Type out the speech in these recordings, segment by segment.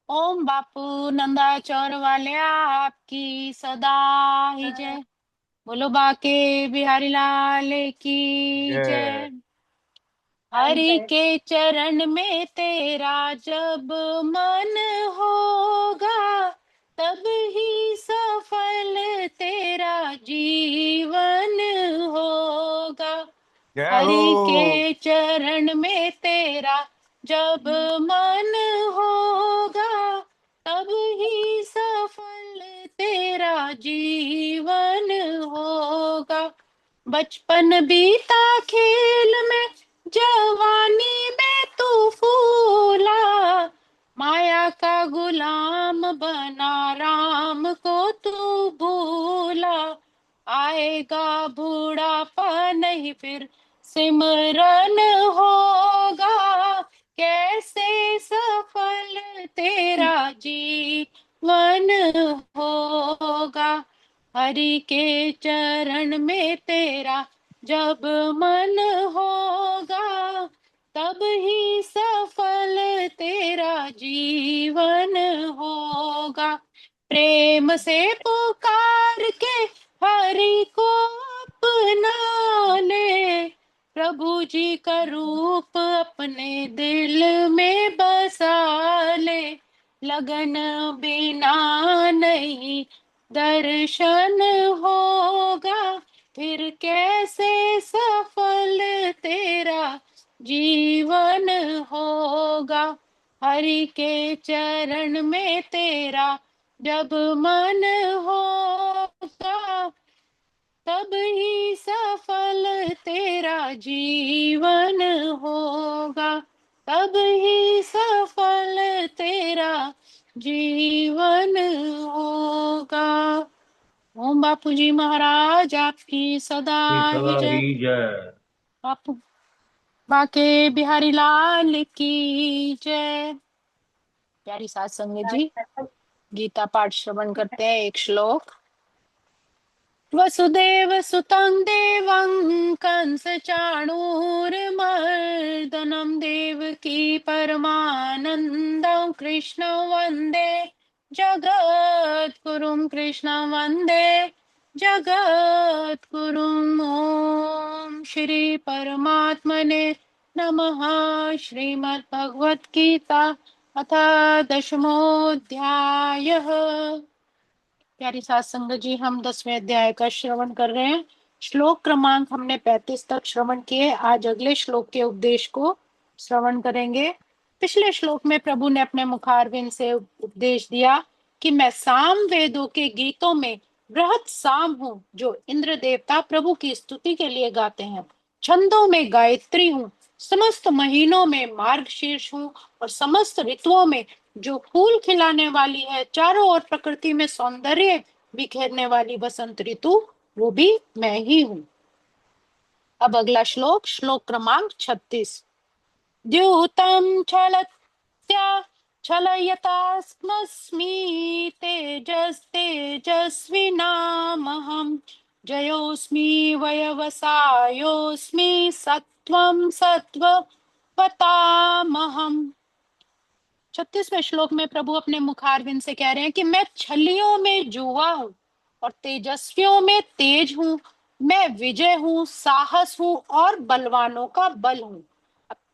ओम बापू नंदाचौर वाले आपकी सदा ही जय। बोलो बाके बिहारी लाल की जय। जय। हरि के चरण में तेरा जब मन होगा, तब ही सफल तेरा जीवन होगा। जय हरि हो। के चरण में तेरा जब मन होगा, तब ही सफल तेरा जीवन होगा। बचपन बीता खेल में, जवानी में तू फूला, माया का गुलाम बना राम को तू भूला। आएगा बूढ़ापा नहीं फिर सिमरन होगा, कैसे सफल तेरा जीवन होगा। हरि के चरण में तेरा जब मन होगा, तब ही सफल तेरा जीवन होगा। प्रेम से पुकार के हरि को अपना ले, प्रभु जी का रूप अपने दिल में बसा ले। लगन बिना नहीं दर्शन होगा, फिर कैसे सफल तेरा जीवन होगा। हरि के चरण में तेरा जब मन होगा, तब ही सफल तेरा जीवन होगा। तब ही सफल तेरा जीवन होगा। ओम बापू जी महाराज आपकी सदा की ही सदा ही जय। जय। बापू बाके बिहारी लाल की जय। प्यारी सात संगत जी, गीता पाठ श्रवण करते हैं। एक श्लोक। वसुदेव सुतं देवं कंस चाणूरमर्दनं देवकी परमानन्दं कृष्ण वन्दे जगद्गुरुं। कृष्ण वन्दे जगद्गुरुम्। ॐ श्री परमात्मने नमः। श्रीमद् भगवत गीता अथ दशमोऽध्यायः। प्यारी सात संगत जी, हम 10वें अध्याय का श्रवण कर रहे हैं। श्लोक क्रमांक हमने 35 तक श्रवण किए। आज अगले श्लोक के उपदेश को श्रवण करेंगे। पिछले श्लोक में प्रभु ने अपने मुखारविंद से उपदेश दिया कि मैं साम वेदों के गीतों में बृहत साम हूँ, जो इंद्र देवता प्रभु की स्तुति के लिए गाते हैं। छंदों में गायत्री हूँ, समस्त महीनों में मार्गशीर्ष हूँ, और समस्त ऋतुओं में जो फूल खिलाने वाली है, चारों ओर प्रकृति में सौंदर्य बिखेरने वाली वसंत ऋतु, वो भी मैं ही हूँ। अब अगला श्लोक, श्लोक क्रमांक 36। द्यूतं छलत्या छलयतास्मस्मि तेजस्तेजस्विनामहं, जयोऽस्मि वयवसायोऽस्मि सत्वं सत्त्ववतामहम्। 36वें श्लोक में प्रभु अपने मुखारविंद से कह रहे हैं कि मैं छलियों में जुआ हूँ और तेजस्वियों में तेज हूँ। मैं विजय हूँ, साहस हूँ और बलवानों का बल हूँ।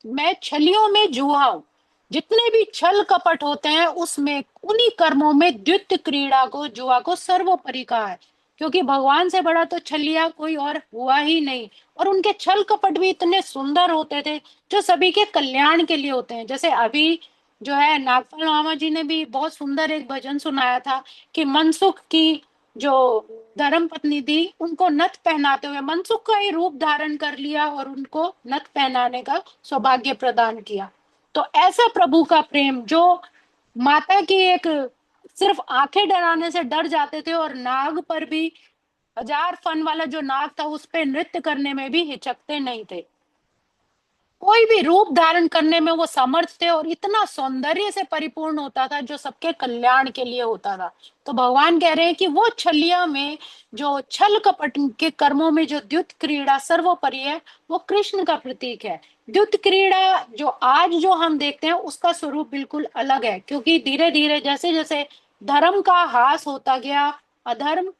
मैं छलियों में जुआ हूँ। जितने भी छल कपट होते हैं, उसमें उन्हीं कर्मों में द्युत क्रीड़ा को, जुआ को सर्वोपरि कहा है, क्योंकि भगवान से बड़ा तो छलिया कोई और हुआ ही नहीं। और उनके छल कपट भी इतने सुंदर होते थे, जो सभी के कल्याण के लिए होते हैं। जैसे अभी जो है, नागपाल मामा जी ने भी बहुत सुंदर एक भजन सुनाया था कि मनसुख की जो धर्म पत्नी थी, उनको नथ पहनाते हुए मनसुख का ही रूप धारण कर लिया और उनको नथ पहनाने का सौभाग्य प्रदान किया। तो ऐसा प्रभु का प्रेम, जो माता की एक सिर्फ आंखें डराने से डर जाते थे, और नाग पर भी, हजार फन वाला जो नाग था, उस पे नृत्य करने में भी हिचकते नहीं थे। कोई भी रूप धारण करने में वो समर्थ थे और इतना सौंदर्य से परिपूर्ण होता था जो सबके कल्याण के लिए होता था। तो भगवान कह रहे हैं कि वो छलिया में जो छल कपट के कर्मों में जो द्युत क्रीड़ा सर्वोपरि है, वो कृष्ण का प्रतीक है। द्युत क्रीड़ा जो आज जो हम देखते हैं उसका स्वरूप बिल्कुल अलग है, क्योंकि धीरे धीरे जैसे जैसे धर्म का ह्रास होता गया, अधर्म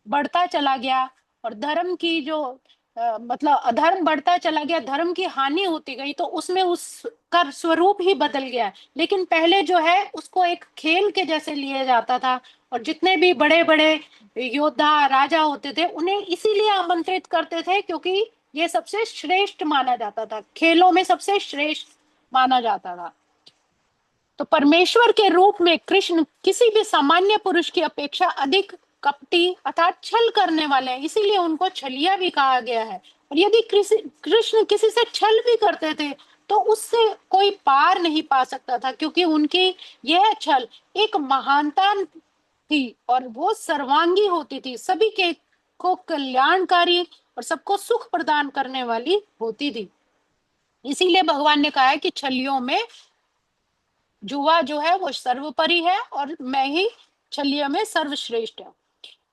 बढ़ता चला गया, और धर्म की जो मतलब अधर्म बढ़ता चला गया, धर्म की हानि होती गई, तो उसमें उसका स्वरूप ही बदल गया। लेकिन पहले जो है उसको एक खेल के जैसे लिया जाता था, और जितने भी बड़े बड़े योद्धा राजा होते थे उन्हें इसीलिए आमंत्रित करते थे क्योंकि ये सबसे श्रेष्ठ माना जाता था, खेलों में सबसे श्रेष्ठ माना जाता था। तो परमेश्वर के रूप में कृष्ण किसी भी सामान्य पुरुष की अपेक्षा अधिक कपटी अर्थात छल करने वाले हैं, इसीलिए उनको छलिया भी कहा गया है। और यदि कृष्ण किसी से छल भी करते थे तो उससे कोई पार नहीं पा सकता था, क्योंकि उनकी यह छल एक महानता थी और वो सर्वांगी होती थी, सभी के को कल्याणकारी और सबको सुख प्रदान करने वाली होती थी। इसीलिए भगवान ने कहा है कि छलियों में जुआ जो है वो सर्वोपरि है और मैं ही छलिया में सर्वश्रेष्ठ है।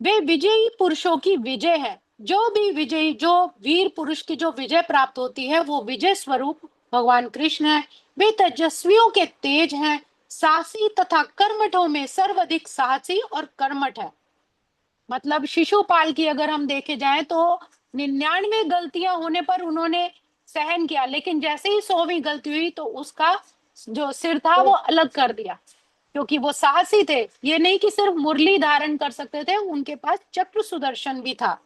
वे विजयी पुरुषों की विजय है। जो भी विजयी, जो वीर पुरुष की जो विजय प्राप्त होती है वो विजय स्वरूप भगवान कृष्ण है। वे तेजस्वियों के तेज हैं, साहसी तथा कर्मठों में सर्वाधिक साहसी और कर्मठ है। मतलब शिशुपाल की अगर हम देखे जाए तो 99 गलतियां होने पर उन्होंने सहन किया, लेकिन जैसे ही 100वीं गलती हुई तो उसका जो सिर था वो अलग कर दिया, क्योंकि वो साहसी थे। ये नहीं कि सिर्फ मुरली धारण कर सकते थे, उनके पास चक्र सुदर्शन भी था।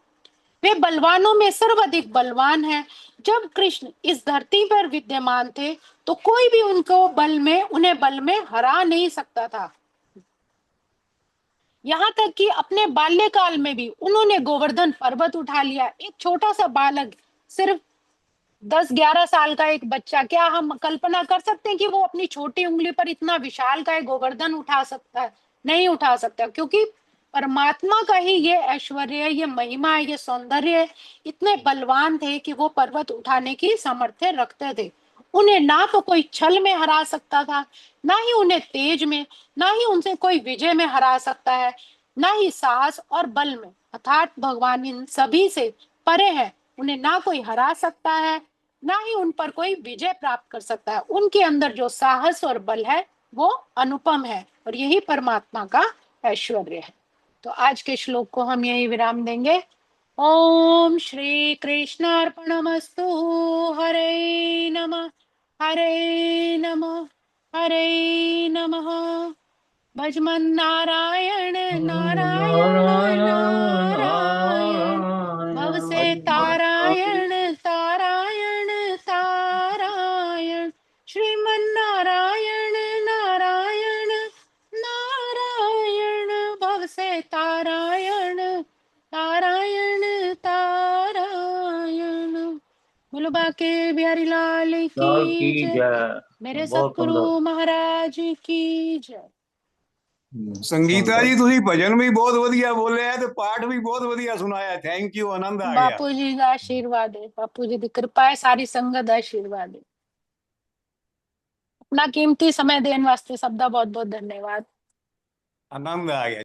वे बलवानों में सर्वाधिक बलवान हैं। जब कृष्ण इस धरती पर विद्यमान थे तो कोई भी उनको बल में उन्हें बल में हरा नहीं सकता था। यहाँ तक कि अपने बाल्यकाल में भी उन्होंने गोवर्धन पर्वत उठा लिया। एक छोटा सा बालक, सिर्फ 10-11 साल का एक बच्चा, क्या हम कल्पना कर सकते हैं कि वो अपनी छोटी उंगली पर इतना विशाल का गोवर्धन उठा सकता है? नहीं उठा सकता, क्योंकि परमात्मा का ही ये ऐश्वर्य है, ये महिमा है, ये सौंदर्य है। इतने बलवान थे कि वो पर्वत उठाने की सामर्थ्य रखते थे। उन्हें ना तो कोई छल में हरा सकता था, ना ही उन्हें तेज में, ना ही उनसे कोई विजय में हरा सकता है, ना ही साहस और बल में। अर्थात भगवान इन सभी से परे है। उन्हें ना कोई हरा सकता है, ना ही उन पर कोई विजय प्राप्त कर सकता है। उनके अंदर जो साहस और बल है वो अनुपम है, और यही परमात्मा का ऐश्वर्य है। तो आज के श्लोक को हम यही विराम देंगे। ओम श्री कृष्ण अर्पणमस्तु। हरे नमः, हरे नमः, हरे नमः। भजमन नारायण नारायण नारायण नारायण, भव नारायण से तारायण तारायण तारायण, श्रीमन नारायण नारायण नारायण, भव से तारायण तारायण तारायण। बोलो बाके बिहारी लाल लाल की की जय। जय। मेरे बहुत सतगुरु सुंदर। महाराज की जय। संगीता सुंदर। जी ਤੁਸੀਂ ਭਜਨ ਵੀ ਬਹੁਤ ਵਧੀਆ ਬੋਲੇ ਆ ਤੇ ਪਾਠ ਵੀ ਬਹੁਤ ਵਧੀਆ ਸੁਣਾਇਆ ਥੈਂਕ ਯੂ ਆਨੰਦ ਆ ਗਿਆ बापू जी का आशीर्वाद है, बापू जी की कृपा है, सारी संगत का आशीर्वाद है। अपना कीमती समय देने वास्ते सबका बहुत बहुत धन्यवाद। ਆਨੰਦ ਆ ਗਿਆ